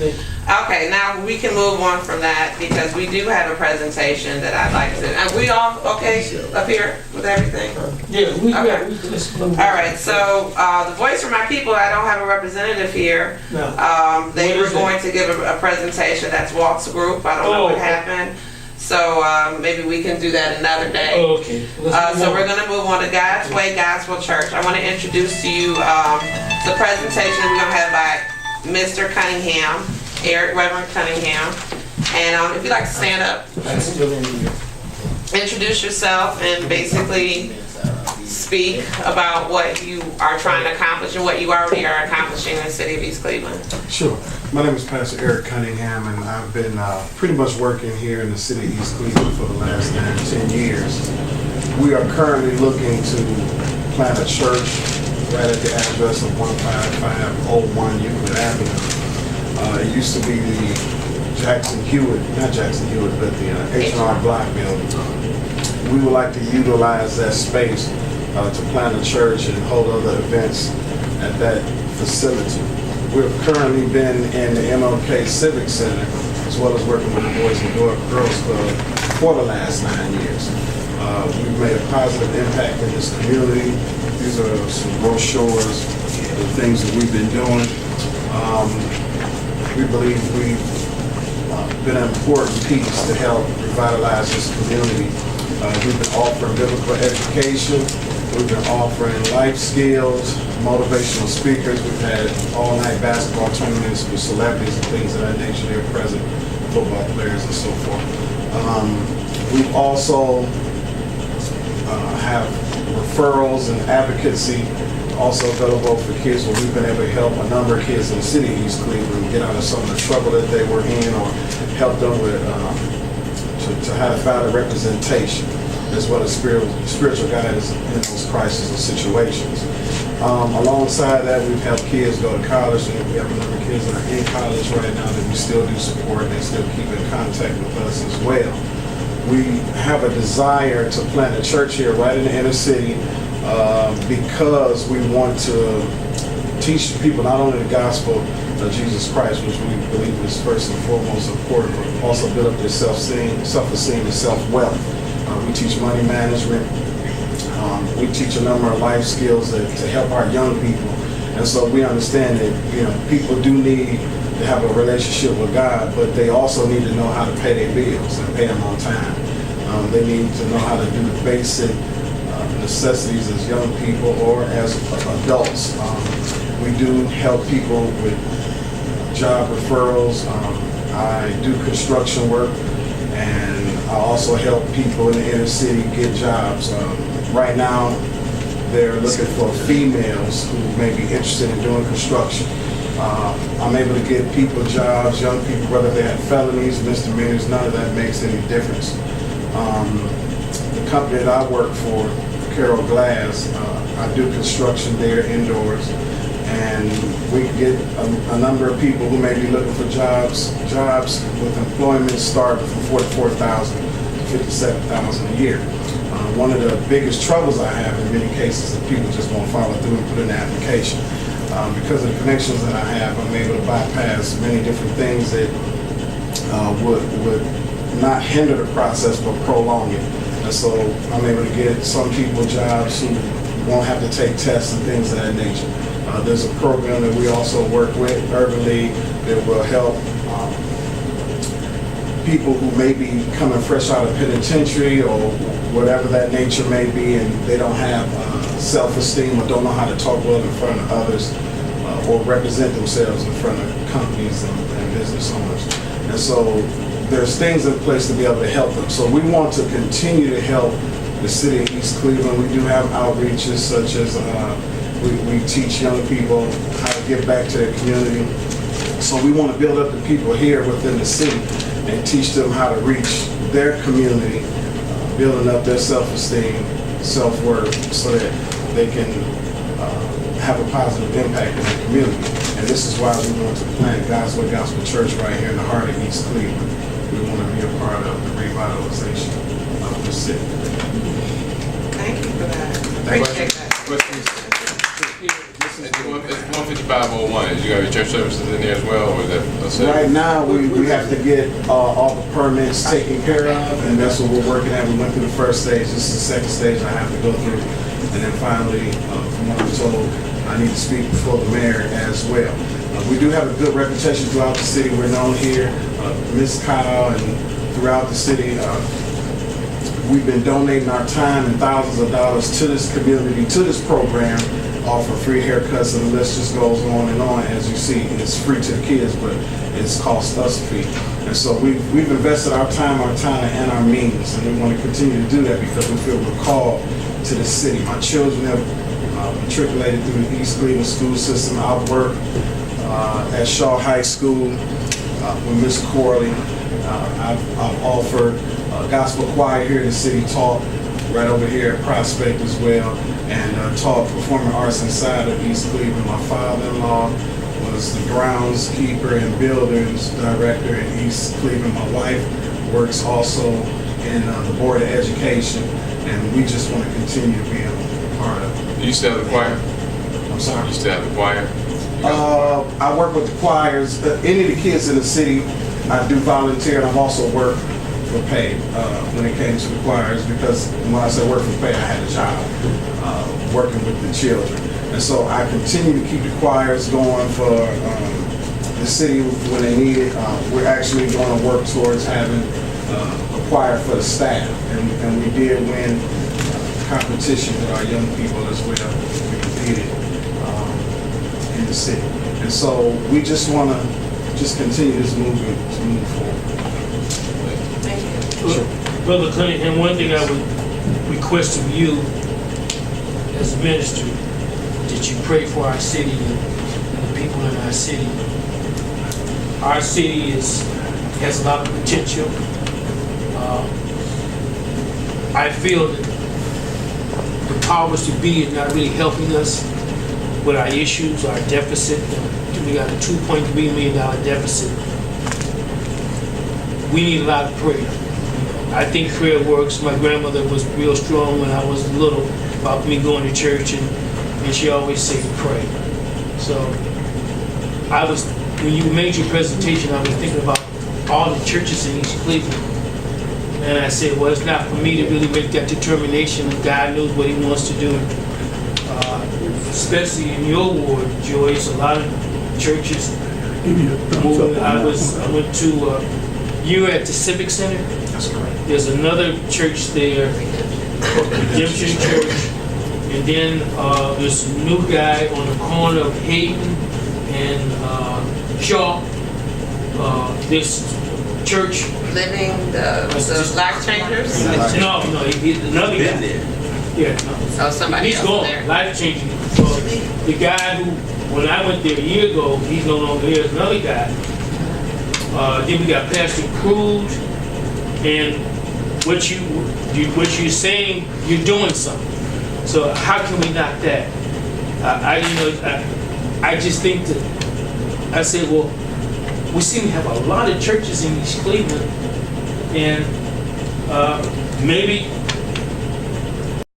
Okay, now we can move on from that because we do have a presentation that I'd like to. Are we all okay up here with everything? Yeah, Okay. let's move. All right, so the Voice for My People, I don't have a representative here. No. They What were is going that? to give a presentation. That's Walt's group. I don't know what okay. happened. So maybe we can do that another day. Oh, okay. Let's move So on. we're going to move on to God's Way Gospel Church. I want to introduce to you the presentation we're going to have by Mr. Cunningham, Reverend Cunningham. And if you'd like to stand up, I'm still in here. introduce yourself and basically speak about what you are trying to accomplish and what you already are accomplishing in the city of East Cleveland. Sure. My name is Pastor Eric Cunningham, and I've been pretty much working here in the city of East Cleveland for the last 10 years. We are currently looking to plant a church right at the address of 15501 Euclid Avenue. It used to be the not Jackson Hewitt, but the H&R Block building. We would like to utilize that space to plant a church and hold other events at that facility. We've currently been in the MLK Civic Center, as well as working with the Boys and Girls Club for the last 9 years. We've made a positive impact in this community. These are some brochures, the things that we've been doing. We believe we've been an important piece to help revitalize this community. We've been offering biblical education. We've been offering life skills, motivational speakers. We've had all-night basketball tournaments with celebrities and things of that nature. They're present, football players and so forth. We've also have referrals and advocacy also available for kids where we've been able to help a number of kids in the city of East Cleveland get out of some of the trouble that they were in, or help them with to how to find a representation, as well as spiritual guidance in those crises and situations. Alongside that, we've helped kids go to college, and we have a number of kids that are in college right now that we still do support, and they still keep in contact with us as well. We have a desire to plant a church here right in the inner city because we want to teach people not only the gospel of Jesus Christ, which we believe is first and foremost important, but also build up their self-esteem and self-wealth. We teach money management. We teach a number of life skills to help our young people. And so we understand that people do need to have a relationship with God, but they also need to know how to pay their bills and pay them on time. They need to know how to do the basic necessities as young people or as adults. We do help people with job referrals. I do construction work, and I also help people in the inner city get jobs. Right now, they're looking for females who may be interested in doing construction. I'm able to get people jobs, young people, whether they have felonies, misdemeanors, none of that makes any difference. The company that I work for, Carol Glass, I do construction there indoors, and we get a number of people who may be looking for jobs with employment starting from $44,000 to $57,000 a year. One of the biggest troubles I have in many cases is people just won't follow through and put in the application. Because of the connections that I have, I'm able to bypass many different things that would not hinder the process but prolong it. And so I'm able to get some people jobs who won't have to take tests and things of that nature. There's a program that we also work with, Urban League, that will help people who may be coming fresh out of penitentiary or whatever that nature may be, and they don't have self-esteem or don't know how to talk well in front of others or represent themselves in front of companies and business owners. And so there's things in place to be able to help them. So we want to continue to help the city of East Cleveland. We do have outreaches such as we teach young people how to give back to their community. So we want to build up the people here within the city and teach them how to reach their community, building up their self-esteem, self-worth, so that they can have a positive impact in the community. And this is why we want to plant God's Way Gospel Church right here in the heart of East Cleveland. We want to be a part of the revitalization of the city. Thank you for that. Appreciate that. Questions? It's 15501. You got your church services in there as well, or is that a separate? Right now, we have to get all the permits taken care of, and that's what we're working at. We went through the first stage, this is the second stage I have to go through. And then finally, from what I'm told, I need to speak before the mayor as well. We do have a good reputation throughout the city. We're known here, Ms. Kyle, and throughout the city. We've been donating our time and thousands of dollars to this community, to this program, offer free haircuts, and the list just goes on and on. As you see, it's free to the kids, but it's cost us a fee. And so we've invested our time, our talent, and our means, and we want to continue to do that because we feel we're called to the city. My children have matriculated through the East Cleveland school system. I've worked at Shaw High School with Miss Corley. I've offered gospel choir here in the city, taught right over here at Prospect as well, and taught performing arts inside of East Cleveland. My father-in-law was the groundskeeper and buildings director in East Cleveland. My wife works also in the Board of Education, and we just want to continue to be a part of it. You still have the choir? I'm sorry? You still have the choir? I work with the choirs. Any of the kids in the city, I do volunteer, and I've also worked for pay when it came to the choirs, because when I say work for pay, I had a job working with the children. And so I continue to keep the choirs going for the city when they need it. We're actually going to work towards having a choir for the staff, and we did win competition with our young people as well. We competed in the city. And so we just want to just continue this movement to move forward. Thank you. Sure. Brother Cunningham, one thing I would request of you as a minister, that you pray for our city and the people in our city. Our city has a lot of potential. I feel that the powers to be are not really helping us with our issues, our deficit. We got a $2.3 million deficit. We need a lot of prayer. I think prayer works. My grandmother was real strong when I was little about me going to church, and she always said pray. So when you made your presentation, I was thinking about all the churches in East Cleveland. And I said, well, it's not for me to really make that determination. God knows what he wants to do. Especially in your ward, Joey, it's a lot of churches moving. I went to, you were at the Civic Center? That's correct. There's another church there, Redemption Church. And then there's a new guy on the corner of Hayden and Shaw. This church. Living the Life Changers? No, he's another guy. Yeah, no. Oh, somebody He's else gone, there. life changing. So the guy who, when I went there a year ago, he's no longer there. There's another guy. Then we got Pastor Cruz, and what you're saying, you're doing something. So how can we knock that? I just think that I said, well, we seem to have a lot of churches in East Cleveland, and maybe